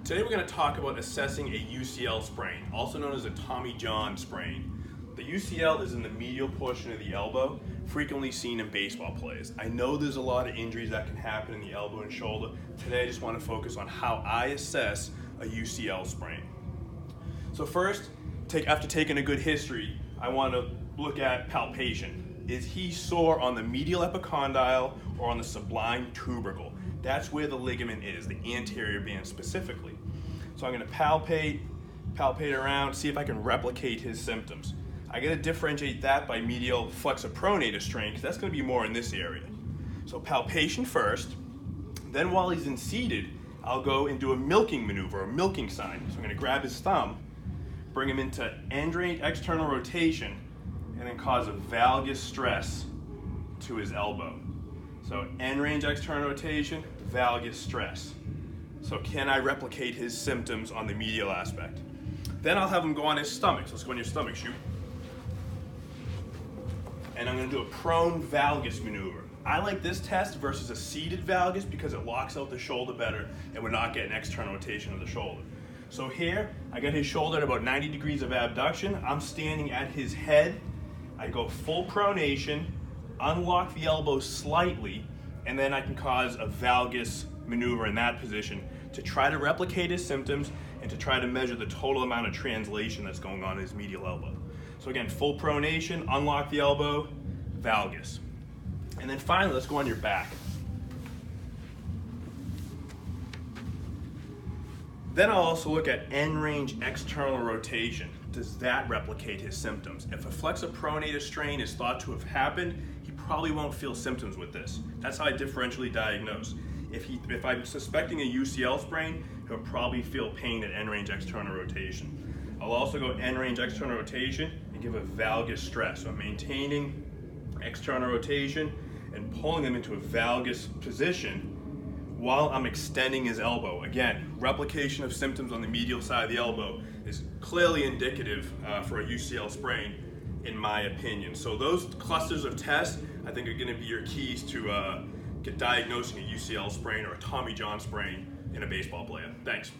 Today we're going to talk about assessing a UCL sprain, also known as a Tommy John sprain. The UCL is in the medial portion of the elbow, frequently seen in baseball players. I know there's a lot of injuries that can happen in the elbow and shoulder. Today I just want to focus on how I assess a UCL sprain. So first, after taking a good history, I want to look at palpation. Is he sore on the medial epicondyle or on the sublime tubercle? That's where the ligament is, the anterior band specifically. So I'm going to palpate around, see if I can replicate his symptoms. I got to differentiate that by medial flexopronator strain, because that's going to be more in this area. So palpation first, then while he's in seated, I'll go and do a milking maneuver, a milking sign. So I'm going to grab his thumb, bring him into end range external rotation, and then cause a valgus stress to his elbow. So end range external rotation, valgus stress. So can I replicate his symptoms on the medial aspect? Then I'll have him go on his stomach. So let's go on your stomach, shoot. And I'm going to do a prone valgus maneuver. I like this test versus a seated valgus because it locks out the shoulder better and we're not getting external rotation of the shoulder. So here, I got his shoulder at about 90 degrees of abduction. I'm standing at his head. I go full pronation, unlock the elbow slightly, and then I can cause a valgus maneuver in that position to try to replicate his symptoms and to try to measure the total amount of translation that's going on in his medial elbow. So again, full pronation, unlock the elbow, valgus. And then finally, let's go on your back. Then I'll also look at end range external rotation. Does that replicate his symptoms? If a flexopronator strain is thought to have happened, he probably won't feel symptoms with this. That's how I differentially diagnose. If I'm suspecting a UCL sprain, he'll probably feel pain at end range external rotation. I'll also go end range external rotation and give a valgus stress. So I'm maintaining external rotation and pulling him into a valgus position while I'm extending his elbow. Again, replication of symptoms on the medial side of the elbow is clearly indicative for a UCL sprain, in my opinion. So those clusters of tests, I think, are going to be your keys to diagnosing a UCL sprain or a Tommy John sprain in a baseball player. Thanks.